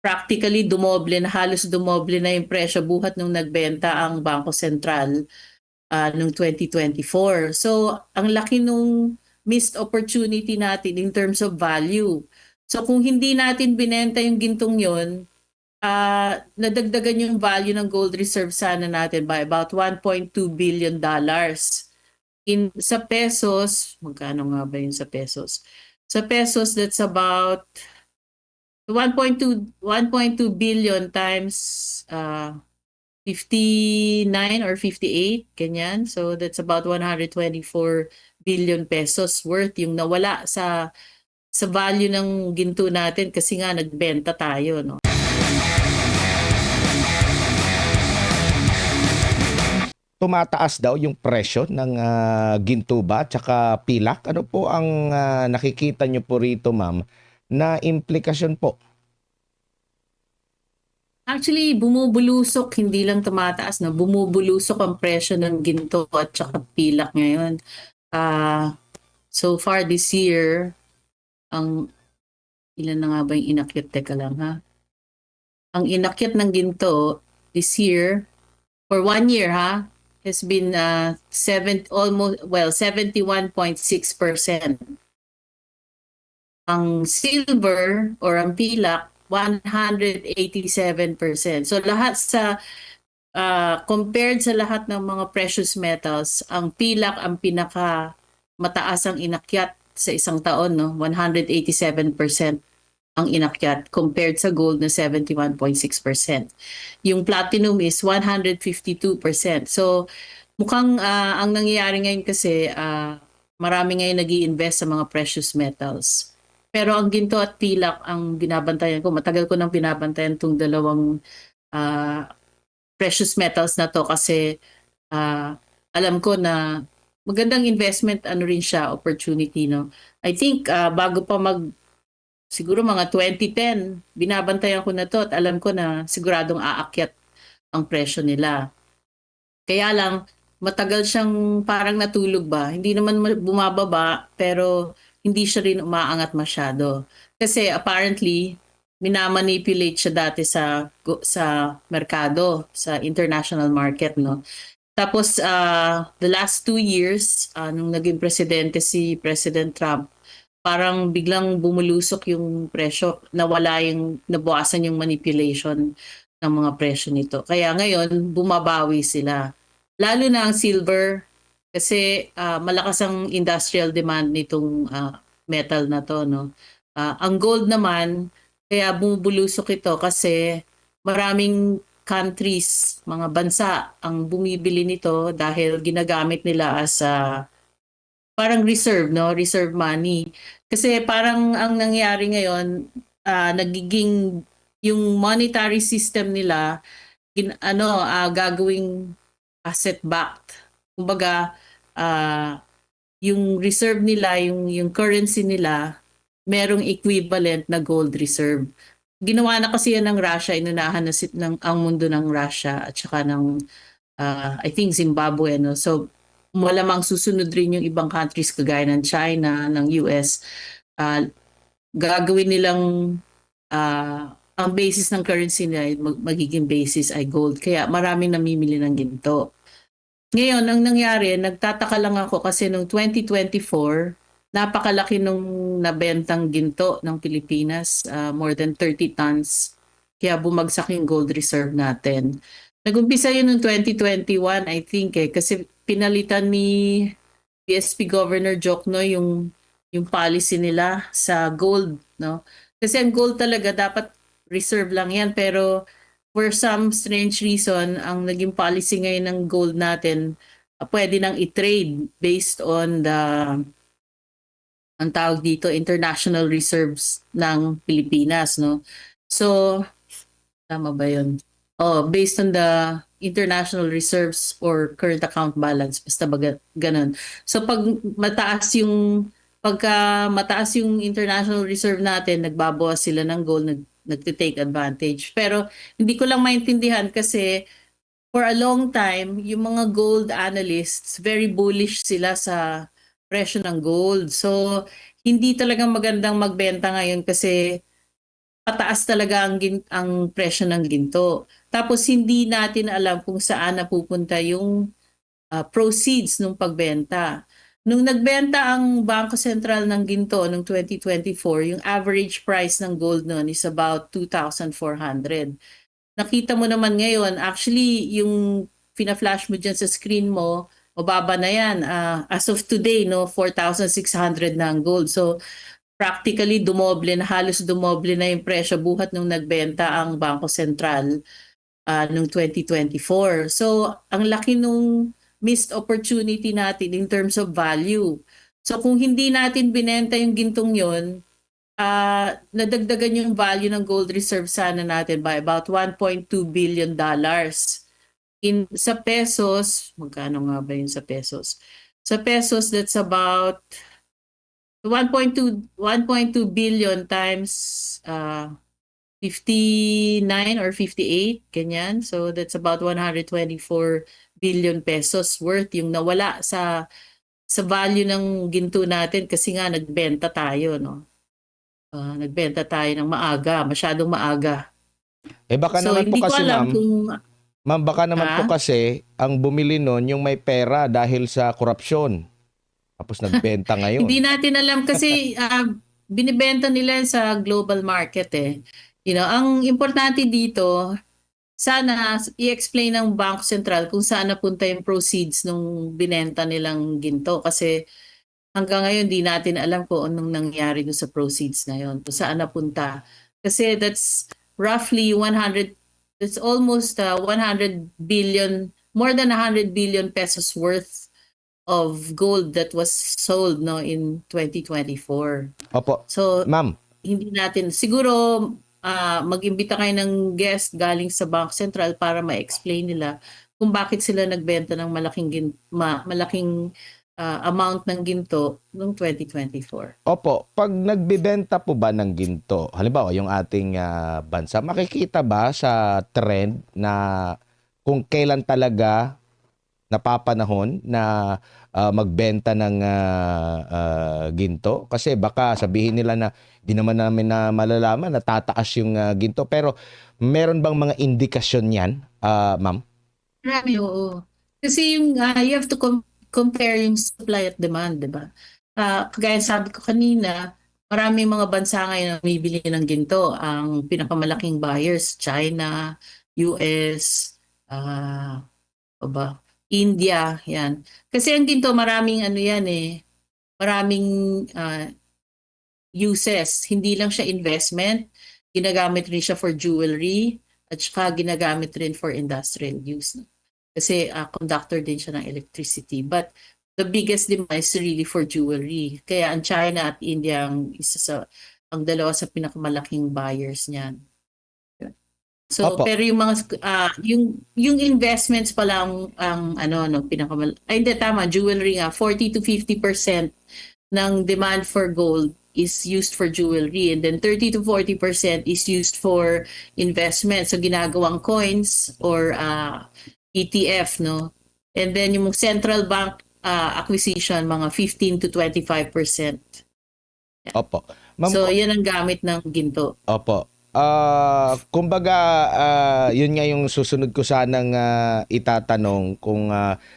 practically dumoble na, halos dumoble na yung presyo buhat nung nagbenta ang Bangko Sentral noong 2024. So, ang laki nung missed opportunity natin in terms of value. So, kung hindi natin binenta yung gintong yon, nadagdagan yung value ng gold reserve sana natin by about 1.2 billion dollars. Sa pesos, magkano nga ba yun sa pesos? Sa pesos, that's about 1.2 billion times 59 or 58, ganyan. So that's about 124 billion pesos worth yung nawala sa value ng ginto natin kasi nga nagbenta tayo, no? Tumataas daw yung presyo ng ginto ba tsaka pilak? Ano po ang nakikita nyo po rito, ma'am, na implikasyon po? Actually, bumubulusok, hindi lang tumataas, no? Bumubulusok ang presyo ng ginto at saka pilak ngayon. So far this year, ang ilan na nga ba yung inakyat? Teka lang, ha? Ang inakyat ng ginto this year, for 1 year, ha, has been almost, well, 71.6%. Ang silver or ang pilak, 187%. So lahat compared sa lahat ng mga precious metals, ang pilak ang pinaka mataas ang inakyat sa isang taon, no? 187% ang inakyat compared sa gold na 71.6%. Yung platinum is 152%. So mukhang ang nangyayari ngayon kasi marami ngayon nag-i-invest sa mga precious metals. Pero ang ginto at pilak ang binabantayan ko. Matagal ko nang binabantayan itong dalawang precious metals na to kasi alam ko na magandang investment ano rin siya, opportunity, no. I think bago pa siguro mga 2010, binabantayan ko na to at alam ko na siguradong aakyat ang presyo nila. Kaya lang matagal siyang parang natulog ba. Hindi naman bumababa pero hindi siya rin umaangat masyado. Kasi apparently minamanipulate siya dati sa merkado, sa international market, no. Tapos the last 2 years nung naging presidente si President Trump, parang biglang bumulusok yung presyo, nabawasan yung manipulation ng mga presyo nito. Kaya ngayon bumabawi sila. Lalo na ang silver kasi malakas ang industrial demand nitong metal na to, no. Ang gold naman kaya bumubulusok ito kasi maraming countries, mga bansa ang bumibili nito dahil ginagamit nila as parang reserve, no, reserve money. Kasi parang ang nangyari ngayon, nagiging yung monetary system nila gagawing asset backed. Kumbaga, yung reserve nila, yung currency nila, merong equivalent na gold reserve. Ginawa na kasi yan ng Russia, inunahan na ang mundo ng Russia at saka ng I think Zimbabwe, no. So malamang susunod rin yung ibang countries kagaya ng China, ng US. Gagawin nilang ang basis ng currency nila magiging basis ay gold. Kaya maraming namimili ng ginto. Ngayon, ang nangyari, nagtataka lang ako kasi noong 2024, napakalaki nung nabentang ginto ng Pilipinas, more than 30 tons. Kaya bumagsak yung gold reserve natin. Nag-umpisa yun noong 2021, I think, kasi pinalitan ni PSP Governor Jokno yung policy nila sa gold, no? Kasi ang gold talaga dapat reserve lang yan, pero for some strange reason, ang naging policy ngayon ng gold natin, pwede nang i-trade based on ang tawag dito, international reserves ng Pilipinas, no? So, tama ba yun? Oh, based on the international reserves or current account balance, basta ba ganun. So, pagka mataas yung international reserve natin, nagbabawas sila ng gold, nagte-take advantage. Pero hindi ko lang maintindihan kasi for a long time, yung mga gold analysts, very bullish sila sa presyo ng gold. So, hindi talagang magandang magbenta ngayon kasi pataas talaga ang presyo ng ginto. Tapos hindi natin alam kung saan napupunta yung proceeds ng pagbenta. Nung nagbenta ang Bangko Sentral ng ginto noong 2024, yung average price ng gold noon is about 2,400. Nakita mo naman ngayon, actually, yung fina-flash mo dyan sa screen mo, mababa na yan. As of today, no, 4,600 na ang gold. So, practically dumoble na, halos dumoble na yung presyo buhat nung nagbenta ang Bangko Sentral noong 2024. So, ang laki nung missed opportunity natin in terms of value. So, kung hindi natin binenta yung gintong yon, nadagdagan yung value ng gold reserve sana natin by about 1.2 billion dollars. Sa pesos, magkano nga ba yun sa pesos? Sa pesos, that's about 1.2 billion times 59 or 58, ganyan. So that's about 124 billion pesos worth yung nawala sa value ng ginto natin kasi nga nagbenta tayo, no? Nagbenta tayo ng maaga, masyadong maaga. Baka So naman po hindi ko kasi alam ma'am, kung baka naman po ah kasi ang bumili nun yung may pera dahil sa korupsyon. Tapos nagbenta hindi ngayon. natin alam kasi binibenta nila sa global market eh. You know, ang importante dito, sana i-explain ng Bangko Sentral kung saan napunta yung proceeds nung binenta nilang ginto kasi hanggang ngayon di natin alam kung anong nangyari doon sa proceeds na yon, kung saan napunta. Kasi that's roughly 100, that's almost 100 billion, more than 100 billion pesos worth of gold that was sold no in 2024. Opo. So Ma'am, hindi natin siguro mag-imbita kayo ng guest galing sa Bangko Sentral para ma-explain nila kung bakit sila nagbenta ng malaking amount ng ginto noong 2024. opo, pag nagbebenta po ba ng ginto, halimbawa yung ating bansa, makikita ba sa trend na kung kailan talaga napapanahon na magbenta ng ginto? Kasi baka sabihin nila na di naman namin na malalaman na tataas yung ginto. Pero meron bang mga indikasyon yan, ma'am? Marami, oo. Kasi you have to compare yung supply at demand, di ba? Kagaya sabi ko kanina, maraming mga bansa ngayon na bumibili ng ginto. Ang pinakamalaking buyers, China, US, o ba, India, yan. Kasi ang ginto, maraming ano yan eh, maraming uses. Hindi lang siya investment, ginagamit rin siya for jewelry, at saka ginagamit rin for industrial use. No? Kasi conductor din siya ng electricity. But the biggest demand is really for jewelry. Kaya ang China at India ang dalawa sa pinakamalaking buyers niyan. So Opo. pero yung mga yung investments pa lang ang ano no ay hindi tama, jewelry nga 40 to 50% ng demand for gold is used for jewelry, and then 30 to 40% is used for investment, so ginagawang coins or ETF, no? And then yung central bank acquisition, mga 15 to 25%. Opo. Ma'am, So yan ang gamit ng ginto. opo. Kumbaga, yun nga yung susunod ko sanang itatanong kung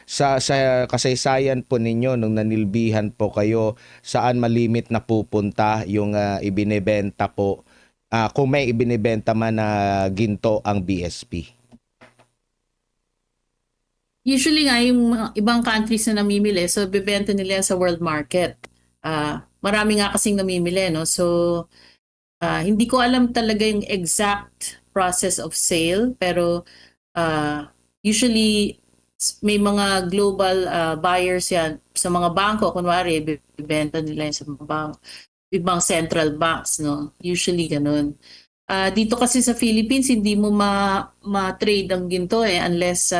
sa kasaysayan po ninyo nung nanilbihan po kayo, saan malimit na pupunta yung ibinebenta po, kung may ibinebenta man na ginto ang BSP. Usually nga yung mga ibang countries na namimili, so bebenta nila sa world market. Marami nga kasing namimili, no? So hindi ko alam talaga yung exact process of sale, pero usually may mga global buyers yan sa mga bangko. Kunwari, bibenta nila yan sa mga bangko, ibang central banks, no? Usually ganun. Dito kasi sa Philippines, hindi mo ma-trade ang ginto unless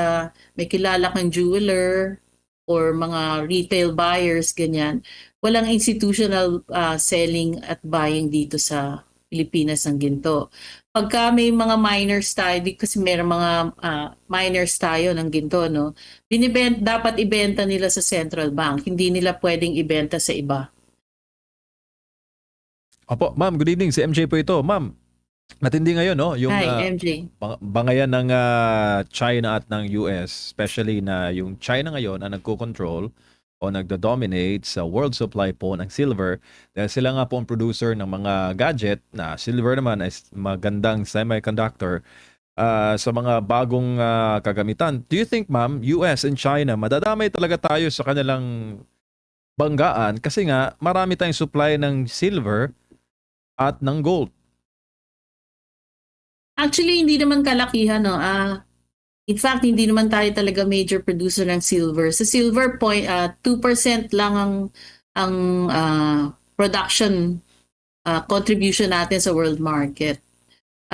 may kilala kang jeweler or mga retail buyers, ganyan. Walang institutional selling at buying dito sa Pilipinas ng ginto. Pagka may mga miners tayo, kasi may mga miners tayo ng ginto, no? Dapat ibenta nila sa central bank. Hindi nila pwedeng ibenta sa iba. Opo, ma'am, good evening. Si MJ po ito. Ma'am, Matindi ngayon, no? Yung Hi, MJ. bangayan ng China at ng US, especially na yung China ngayon ang nagko-control o nagdo-dominate sa world supply po ng silver dahil sila nga po ang producer ng mga gadget na silver naman ay magandang semiconductor sa mga bagong kagamitan. Do you think, ma'am, US and China, madadamay talaga tayo sa kanilang banggaan kasi nga marami tayong supply ng silver at ng gold? Actually, hindi naman kalakihan, no. In fact, hindi naman tayo talaga major producer ng silver. Sa silver 2% lang ang production contribution natin sa world market.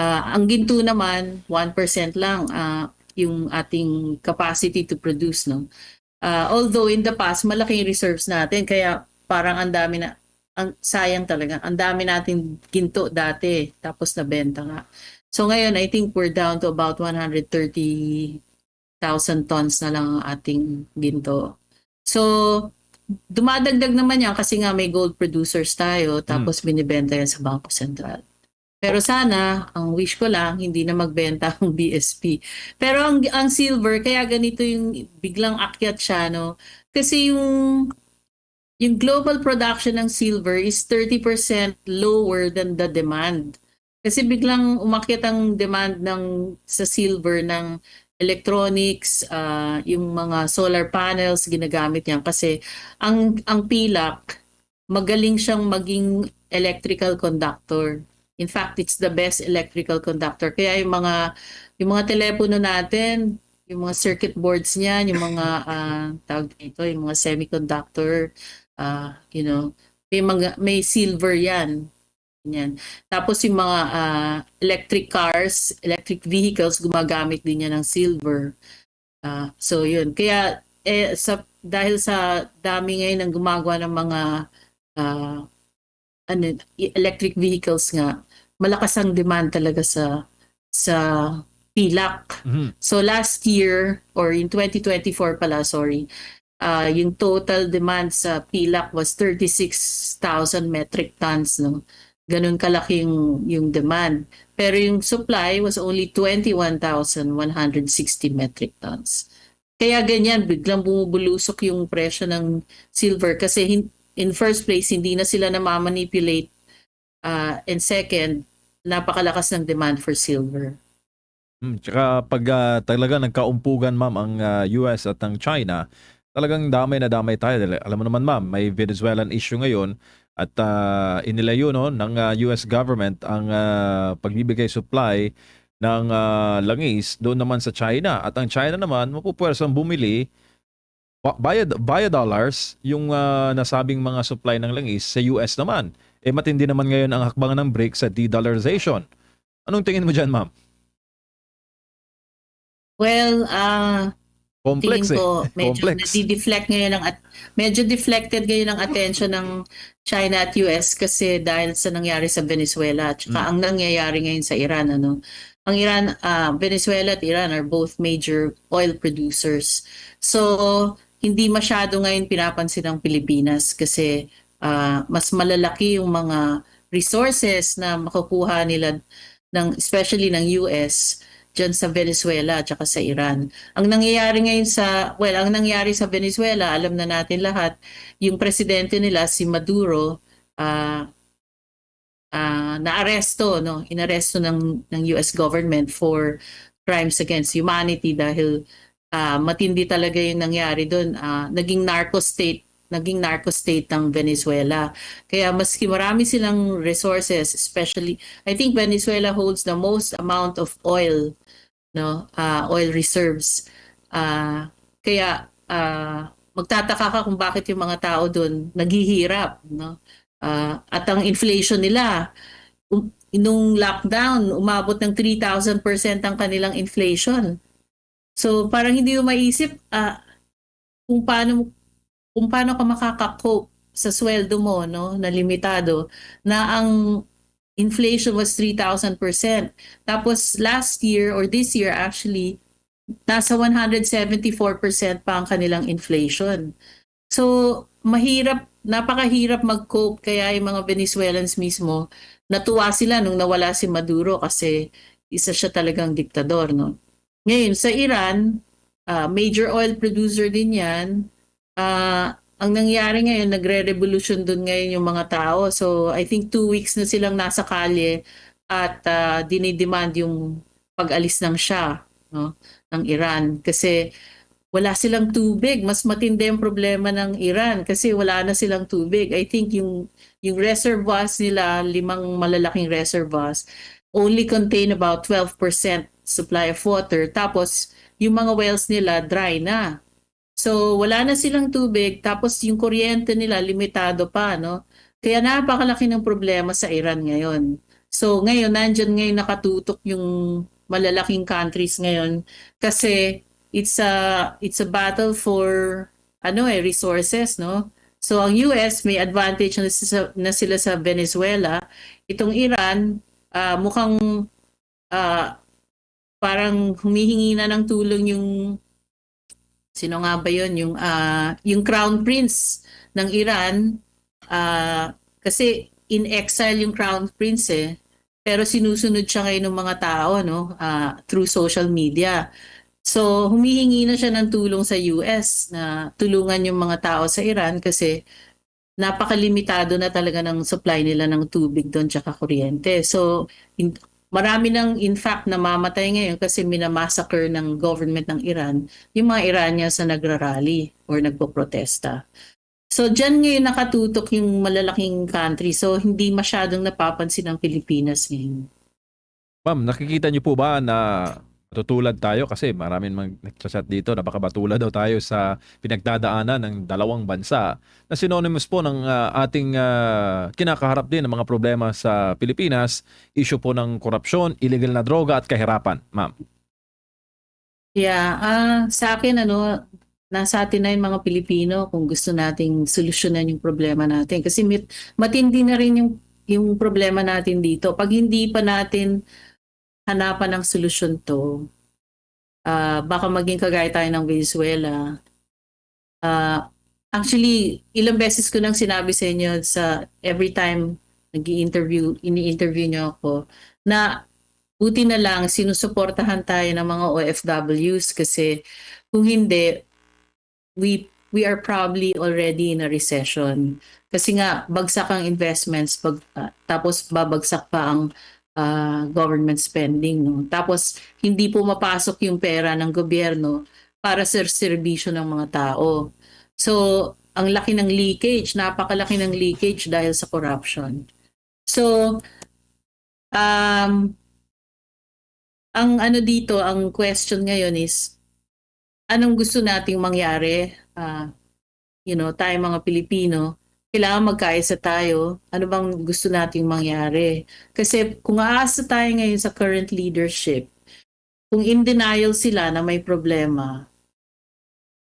Ang ginto naman 1% lang yung ating capacity to produce, no. Although in the past malaking reserves natin kaya parang ang dami na sayang talaga. Ang dami nating ginto dati tapos nabenta nga. So ngayon I think we're down to about 130,000 tons na lang ang ating ginto. So dumadagdag naman yan kasi nga may gold producers tayo tapos binibenta yan sa Bangko Sentral. Pero sana, ang wish ko lang, hindi na magbenta ang BSP. Pero ang silver, kaya ganito yung biglang akyat siya, no? Kasi yung global production ng silver is 30% lower than the demand. Kasi biglang umakyat ang demand sa silver ng electronics, yung mga solar panels, ginagamit yan. Kasi ang pilak, magaling siyang maging electrical conductor. In fact, it's the best electrical conductor. Kaya yung mga telepono natin, yung mga circuit boards niyan, yung mga tawag dito, yung mga semiconductor, may silver yan. Yan. Tapos yung mga electric cars, electric vehicles, gumagamit din yan ng silver. So yun. Kaya dahil sa dami ngayon ng gumagawa ng mga electric vehicles nga, malakas ang demand talaga sa pilak. So last year or in 2024 pala, sorry, yung total demand sa pilak was 36,000 metric tons, no. Ganun kalaki yung demand. Pero yung supply was only 21,160 metric tons. Kaya ganyan, biglang bumubulusok yung presyo ng silver kasi in first place, hindi na sila namamanipulate. And second, napakalakas ng demand for silver. Tsaka pag talaga nagkaumpugan, ma'am, ang US at ang China, talagang damay na damay tayo. Dahil alam mo naman, ma'am, may Venezuelan issue ngayon at inilayo, no, ng US government ang pagbibigay supply ng langis doon naman sa China. At ang China naman, mapupwersang bumili via dollars yung nasabing mga supply ng langis sa US naman. Matindi naman ngayon ang hakbang ng BRICS sa de-dollarization. Anong tingin mo dyan, ma'am? Well, Complex tingin ko medyo Complex. medyo deflected ngayon ang attention ng China at US kasi dahil sa nangyari sa Venezuela at saka ang nangyayari ngayon sa Iran, ano. Ang Iran, Venezuela at Iran are both major oil producers. So hindi masyado ngayon pinapansin ng Pilipinas kasi mas malalaki yung mga resources na makukuha nila especially ng US dyan sa Venezuela at saka sa Iran. Ang nangyayari ngayon ang nangyari sa Venezuela, alam na natin lahat, yung presidente nila, si Maduro, naaresto, no? Inaresto ng US government for crimes against humanity dahil matindi talaga yung nangyari doon. Naging narco state ng Venezuela. Kaya maski marami silang resources, especially, I think Venezuela holds the most amount of oil, no, oil reserves. Kaya magtataka ka kung bakit yung mga tao doon naghihirap, no? At ang inflation nila, nung lockdown, umabot ng 3,000% ang kanilang inflation. So parang hindi mo maisip kung paano ka makaka-cope sa sweldo mo, no, na limitado, na ang inflation was 3,000%. Tapos last year or this year actually, nasa 174% pa ang kanilang inflation. So mahirap napakahirap mag-cope, kaya yung mga Venezuelans mismo, natuwa sila nung nawala si Maduro kasi isa siya talagang diktador, no? Ngayon, sa Iran, major oil producer din yan. Ang nangyari ngayon, nagre-revolution doon ngayon yung mga tao. So, I think 2 weeks na silang nasa kalye at dinidemand yung pag-alis ng Shah, no, ng Iran. Kasi wala silang tubig. Mas matindi ang problema ng Iran kasi wala na silang tubig. I think yung reservoirs nila, 5 malalaking reservoirs, only contain about 12% supply of water. Tapos, yung mga wells nila dry na. So, wala na silang tubig. Tapos, yung kuryente nila, limitado pa, no? Kaya napakalaki ng problema sa Iran ngayon. So, ngayon, nandyan ngayon nakatutok yung malalaking countries ngayon kasi it's a battle for resources, no? So ang US may advantage na sila sa Venezuela. Itong Iran mukhang parang humihingi na ng tulong yung sino nga ba yun yung Crown Prince ng Iran, kasi in exile yung Crown Prince pero sinusunod siya ngayon ng mga tao, no, through social media. So, humihingi na siya ng tulong sa US na tulungan yung mga tao sa Iran kasi napakalimitado na talaga ng supply nila ng tubig doon tsaka kuryente. So, marami nang in fact namamatay ngayon kasi minamassacre ng government ng Iran yung mga Iranians na nagrarally or nagpoprotesta. So, dyan ngayon nakatutok yung malalaking country. So, hindi masyadong napapansin ng Pilipinas ngayon. Ma'am, nakikita niyo po ba na matutulad tayo kasi maraming nag-chat dito na baka matulad daw tayo sa pinagdadaanan ng dalawang bansa na synonymous po ng ating kinakaharap din ng mga problema sa Pilipinas, issue po ng korupsyon, illegal na droga at kahirapan, ma'am. Yeah, sa akin nasa atin na yung mga Pilipino kung gusto nating solusyonan yung problema natin kasi matindi na rin yung problema natin dito. Pag hindi pa natin hanapan ng solusyon to, baka maging kagaya tayo ng Venezuela. Actually, ilang beses ko nang sinabi sa inyo sa every time ini-interview niyo ako na buti na lang sinusuportahan tayo ng mga OFWs kasi kung hindi, we are probably already in a recession. Kasi nga, bagsak ang investments, tapos babagsak pa ang government spending. No? Tapos, hindi pumapasok yung pera ng gobyerno para sa serbisyo ng mga tao. So, ang laki ng leakage, napakalaki ng leakage dahil sa corruption. So, ang question ngayon is, anong gusto nating mangyari? Tayo mga Pilipino, kailangan magkaisa tayo. Ano bang gusto nating mangyari? Kasi kung aasa tayo ngayon sa current leadership, kung in denial sila na may problema,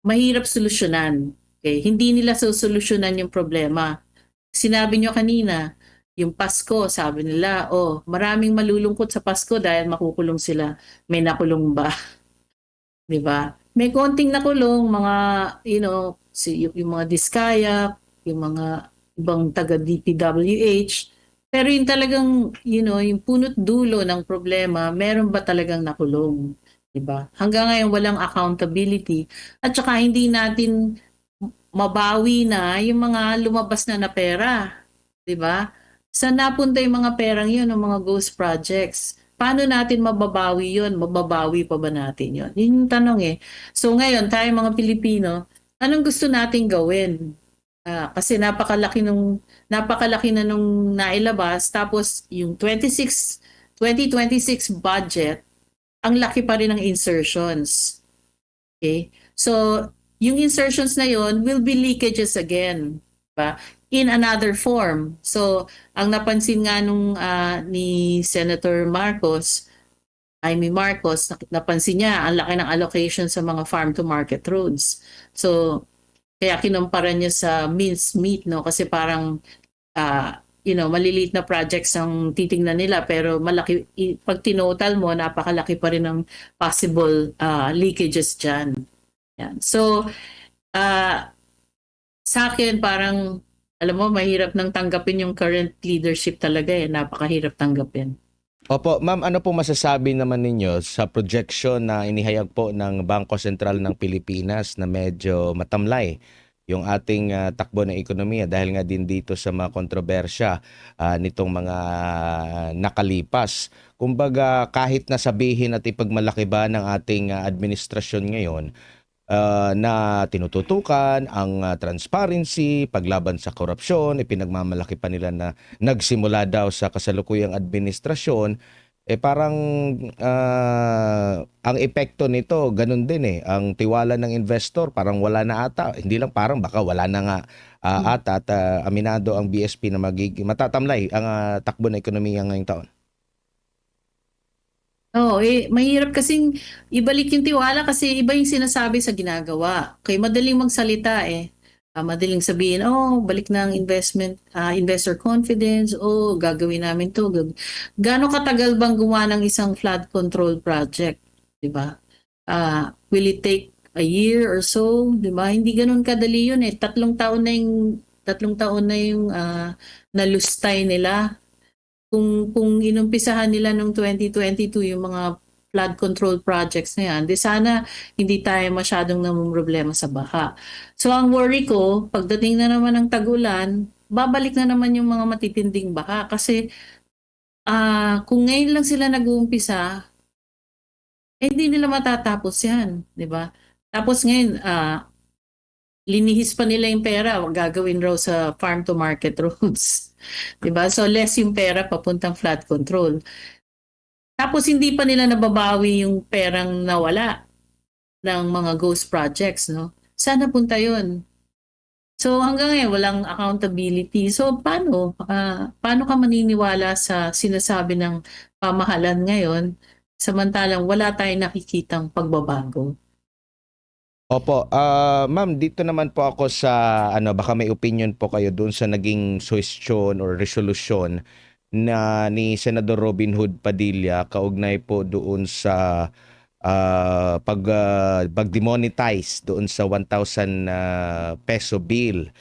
mahirap solusyonan. Okay? Hindi nila solusyonan yung problema. Sinabi nyo kanina, yung Pasko, sabi nila, maraming malulungkot sa Pasko dahil makukulong sila. May nakulong ba? 'Di ba? May konting nakulong mga yung mga Diskaya, yung mga ibang taga DPWH, pero yung talagang yung punot dulo ng problema, meron ba talagang nakulong, 'di ba? Hanggang ngayon walang accountability at saka hindi natin mabawi na yung mga lumabas na pera, 'di ba? Saan napunta yung mga perang yun, ng mga ghost projects? Paano natin mababawi yun? Mababawi pa ba natin yun? Yun yung tanong So ngayon, tayo mga Pilipino, anong gusto nating gawin? Kasi napakalaki na nung nailabas, tapos yung 2026 budget, ang laki pa rin ng insertions. Okay? So, yung insertions na yun will be leakages again. Diba? In another form. So, ang napansin nga ni Senator Amy Marcos, napansin niya ang laki ng allocation sa mga farm-to-market roads. So, kaya kinumpara niya sa minced meat, no? Kasi parang, maliliit na projects ang titingnan nila, pero malaki, pag tinotal mo, napakalaki pa rin ng possible leakages dyan. Yan. So, sa akin, parang alam mo, mahirap nang tanggapin yung current leadership talaga eh. Napakahirap tanggapin. Opo, ma'am, ano po masasabi naman ninyo sa projection na inihayag po ng Bangko Sentral ng Pilipinas na medyo matamlay yung ating takbo ng ekonomiya dahil nga din dito sa mga kontrobersya nitong mga nakalipas. Kumbaga, kahit na sabihin at ipagmalaki ba ng ating administrasyon ngayon na tinututukan ang transparency, paglaban sa korupsyon, ipinagmamalaki pa nila na nagsimula daw sa kasalukuyang administrasyon, parang ang epekto nito, ganun din ang tiwala ng investor parang wala na ata, hindi lang parang baka wala na nga ata at aminado ang BSP na matatamlay ang takbo ng ekonomiya ngayong taon. Oo, mahirap kasing ibalik yung tiwala kasi iba yung sinasabi sa ginagawa. Kaya madaling magsalita eh. Madaling sabihin, oh, balik na ang investor confidence, oh, gagawin namin to. Gaano katagal bang gumawa ng isang flood control project? Di ba? Will it take a year or so? Di ba? Hindi ganun kadali yun eh. Tatlong taon na yung nalustay nila kung inumpisahan nila noong 2022 yung mga flood control projects na yan, di sana hindi tayo masyadong namumroblema sa baha. So ang worry ko, pagdating na naman ng tag-ulan, babalik na naman yung mga matitinding baha kasi kung ngayon lang sila nag-uumpisa, hindi nila matatapos yan, di ba? Tapos ngayon, linihis pa nila yung pera, gagawin raw sa farm to market roads. Diba? So less yung pera papuntang flood control. Tapos hindi pa nila nababawi yung perang nawala ng mga ghost projects, no? Saan napunta yun? So hanggang ngayon walang accountability. So paano ka maniniwala sa sinasabi ng pamahalan ngayon samantalang wala tayong nakikitang pagbabago? Opo, ma'am, dito naman po ako sa baka may opinion po kayo doon sa naging suhestyon or resolution na ni Senador Robin Hood Padilla kaugnay po doon sa pag-demonetize doon sa 1,000 peso bill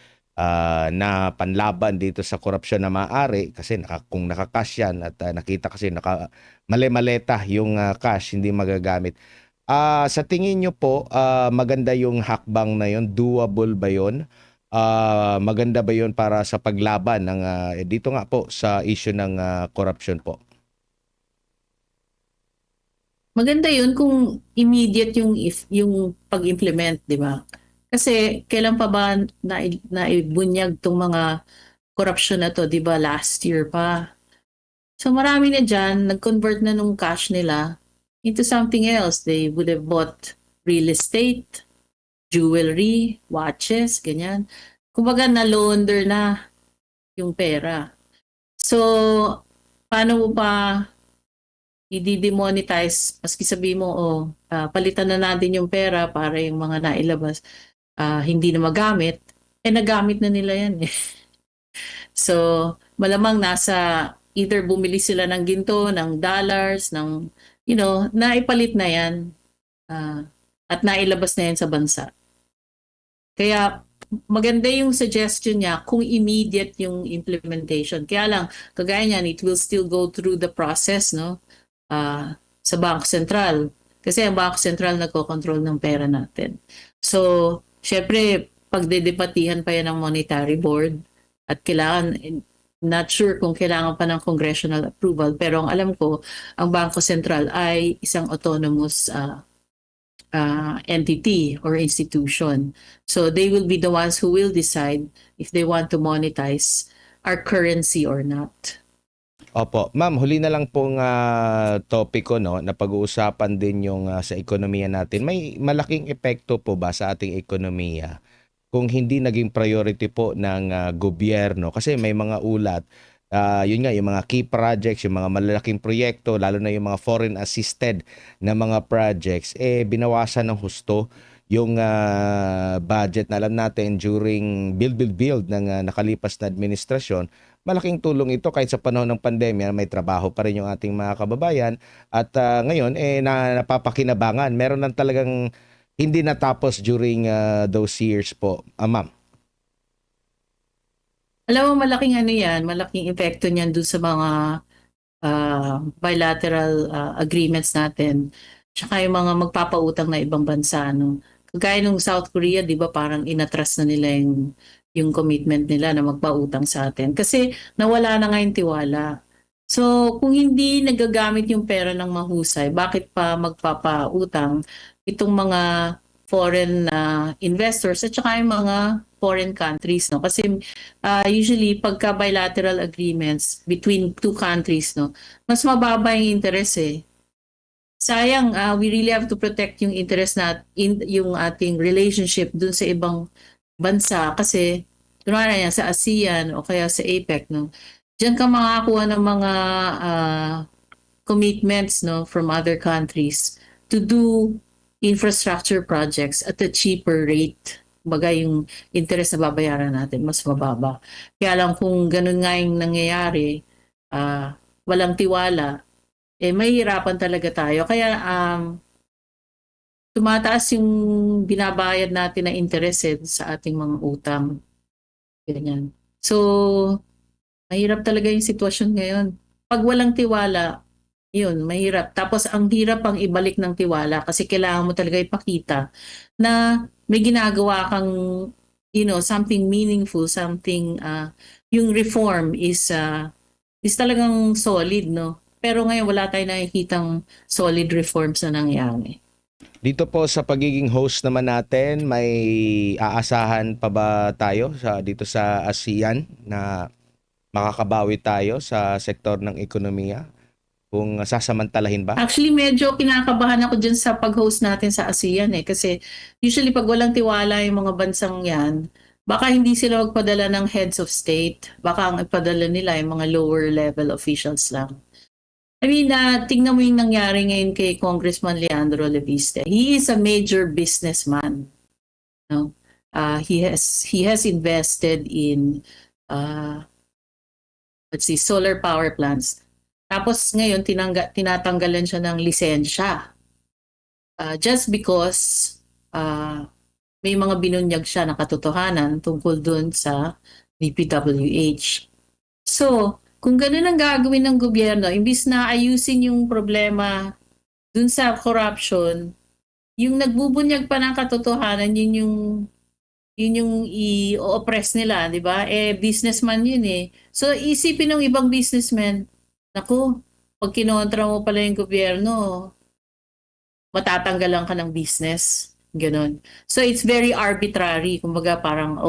na panlaban dito sa korupsyon na maaari kasi kung nakacash yan at nakita kasi mali-maleta yung cash hindi magagamit. Sa tingin nyo po, maganda yung hakbang na yon, doable ba yon? Maganda ba yon para sa paglaban ng dito nga po sa issue ng corruption po? Maganda yun kung immediate yung pag-implement, di ba? Kasi kailan pa ba naibunyag tong mga corruption na to, di ba? Last year pa. So marami na dyan, nag-convert na nung cash nila into something else. They would have bought real estate, jewelry, watches, ganyan. Kumbaga na-launder na yung pera. So, paano mo pa i-demonetize, maski sabi mo, palitan na natin yung pera para yung mga nailabas hindi na magamit, nagamit na nila yan eh. So, malamang nasa either bumili sila ng ginto, ng dollars, ng, naipalit na yan at nailabas na yan sa bansa. Kaya maganda yung suggestion niya kung immediate yung implementation. Kaya lang, kagaya niyan, it will still go through the process, no? Sa Bangko Sentral. Kasi ang Bangko Sentral nagko-control ng pera natin. So, syempre, pagdedebatihan pa yan ng Monetary Board at kailangan, not sure kung kailangan pa ng congressional approval, pero ang alam ko, ang Bangko Sentral ay isang autonomous entity or institution. So, they will be the ones who will decide if they want to monetize our currency or not. Opo. Ma'am, huli na lang pong topiko na pag-uusapan din yung sa ekonomiya natin. May malaking epekto po ba sa ating ekonomiya kung hindi naging priority po ng gobyerno? Kasi may mga ulat, yun nga, yung mga key projects, yung mga malalaking proyekto, lalo na yung mga foreign assisted na mga projects, binawasan ng husto yung budget na alam natin during build ng nakalipas na administrasyon. Malaking tulong ito kahit sa panahon ng pandemya, may trabaho pa rin yung ating mga kababayan at ngayon napapakinabangan. Meron lang talagang hindi natapos during those years po, ma'am. Alam mo, malaking ano yan, malaking epekto niyan dun sa mga bilateral agreements natin. Tsaka yung mga magpapautang na ibang bansa. No? Kagaya nung South Korea, di ba parang inatras na nila yung commitment nila na magpautang sa atin. Kasi nawala na nga yung tiwala. So kung hindi nagagamit yung pera ng mahusay, bakit pa magpapautang itong mga foreign investors at saka yung mga foreign countries, no? Kasi usually pagka bilateral agreements between two countries, no, mas mababa yung interest eh. Sayang, we really have to protect yung interest yung ating relationship dun sa ibang bansa kasi kunwari yan sa ASEAN o kaya sa APEC, no. Diyan ka makakuha ng mga commitments, no, from other countries to do infrastructure projects at a cheaper rate. Baga yung interest na babayaran natin mas mababa. Kaya lang kung ganun nga yung nangyayari, walang tiwala, eh mahihirapan talaga tayo. Kaya tumataas yung binabayad natin na interest sa ating mga utang. Ganyan. So, mahirap talaga yung sitwasyon ngayon. Pag walang tiwala, yun, mahirap. Tapos ang hirap pang ibalik ng tiwala kasi kailangan mo talaga ipakita na may ginagawa kang, something meaningful, something, yung reform is talagang solid, no? Pero ngayon wala tayong nakikitang solid reforms na nangyari. Dito po sa pagiging host naman natin, may aasahan pa ba tayo dito sa ASEAN na makakabawi tayo sa sektor ng ekonomiya? Kung sasamantalahin ba? Actually, medyo kinakabahan ako dyan sa pag-host natin sa ASEAN eh. Kasi usually pag walang tiwala yung mga bansang yan, baka hindi sila magpadala ng heads of state. Baka ang ipadala nila yung mga lower level officials lang. I mean, tingnan mo yung nangyari ngayon kay Congressman Leandro Leviste. He is a major businessman. No? He has invested in solar power plants. Tapos ngayon tinatanggalan siya ng lisensya. Just because may mga binunyag siya na katotohanan tungkol dun sa DPWH. So, kung ganun ang gagawin ng gobyerno, imbis na ayusin yung problema dun sa corruption, yung nagbubunyag pa ng katotohanan, yun yung i-oppress nila, di ba? Eh, businessman yun eh. So, isipin ng ibang businessman, naku, pag kinontra mo pala yung gobyerno, matatanggalan ka ng business. Ganon. So, it's very arbitrary. Kumbaga parang,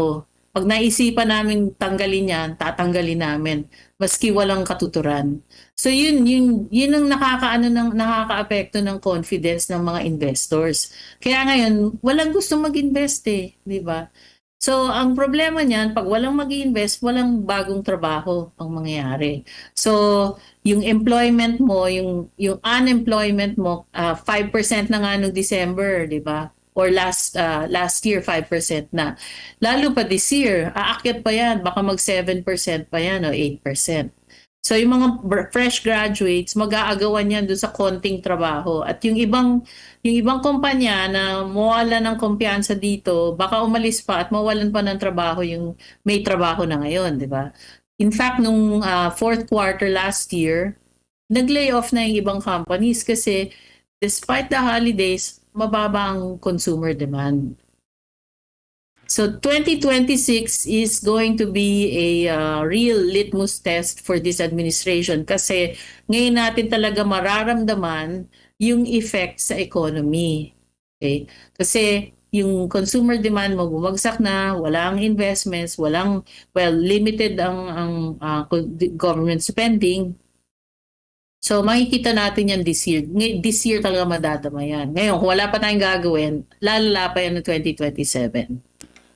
pag naisipan namin tanggalin yan, tatanggalin namin. Maski walang katuturan. So, yun ang nakakaapekto ng confidence ng mga investors. Kaya ngayon, walang gusto mag-invest eh. Di ba? So, ang problema niyan, pag walang mag-invest, walang bagong trabaho ang mangyayari. So, yung employment mo, yung unemployment mo, 5% na nga noong December, di ba? Or last year, 5% na. Lalo pa this year, aakyat pa yan, baka mag 7% pa yan o 8%. So yung mga fresh graduates, mag-aagawan yan doon sa konting trabaho. At yung ibang kumpanya na mawala ng kumpiyansa dito, baka umalis pa at mawalan pa ng trabaho yung may trabaho na ngayon, di ba? In fact, nung fourth quarter last year, nag-lay off na yung ibang companies kasi despite the holidays, mababa ang consumer demand. So 2026 is going to be a real litmus test for this administration kasi ngayon natin talaga mararamdaman yung effect sa economy. Okay? Kasi yung consumer demand mo bumagsak na, walang investments, limited ang government spending. So makikita natin yan this year. This year talaga madadama yan. Ngayon, kung wala pa tayong gagawin, lalala pa yan ng 2027.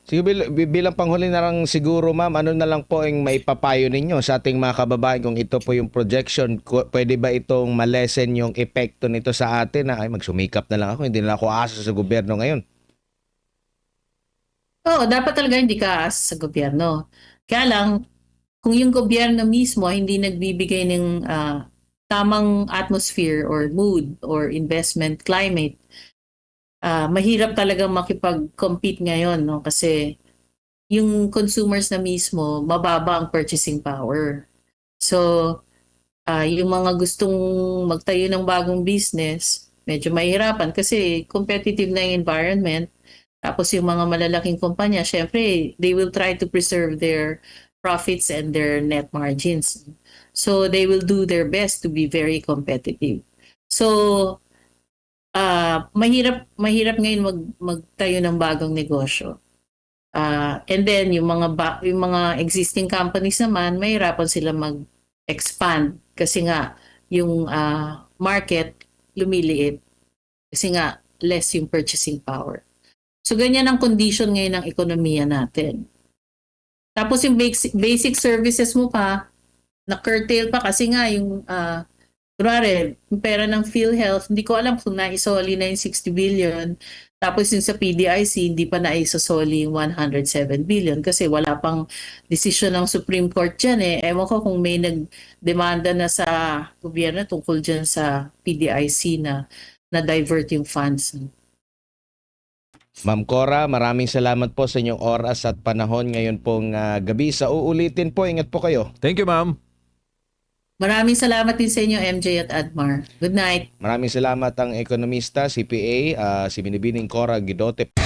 Sige, bilang panghuli na lang siguro ma'am, ano na lang po ang maipapayo ninyo sa ating mga kababayan kung ito po yung projection, pwede ba itong malesen yung epekto nito sa atin na ay magsumikap na lang ako, hindi na ako asa sa gobyerno ngayon? Oo, dapat talaga hindi ka aasa sa gobyerno. Kaya lang, kung yung gobyerno mismo hindi nagbibigay ng tamang atmosphere or mood or investment climate, mahirap talaga makipag-compete ngayon, no? Kasi yung consumers na mismo, mababa ang purchasing power. So, yung mga gustong magtayo ng bagong business, medyo mahirapan kasi competitive na yung environment. Tapos yung mga malalaking kumpanya, syempre, they will try to preserve their profits and their net margins. So, they will do their best to be very competitive. So, mahirap ngayon magtayo ng bagong negosyo. And then yung mga existing companies naman, mahirapan sila mag-expand kasi nga yung market lumiliit kasi nga less yung purchasing power. So ganyan ang condition ngayon ng ekonomiya natin. Tapos yung basic services mo pa, na-curtail pa kasi nga yung kunwari, yung pera ng PhilHealth, hindi ko alam kung naisoli na yung 60 billion. Tapos yung sa PDIC, hindi pa naisosoli yung 107 billion kasi wala pang desisyon ng Supreme Court dyan eh. Ewan ko kung may nagdemanda na sa gobyerno tungkol dyan sa PDIC na divert yung funds. Ma'am Cora, maraming salamat po sa inyong oras at panahon ngayon pong gabi. Sa uulitin po, ingat po kayo. Thank you, ma'am. Maraming salamat din sa inyo, MJ at Admar. Good night. Maraming salamat ang ekonomista, CPA, si Binibining Cora Guidote.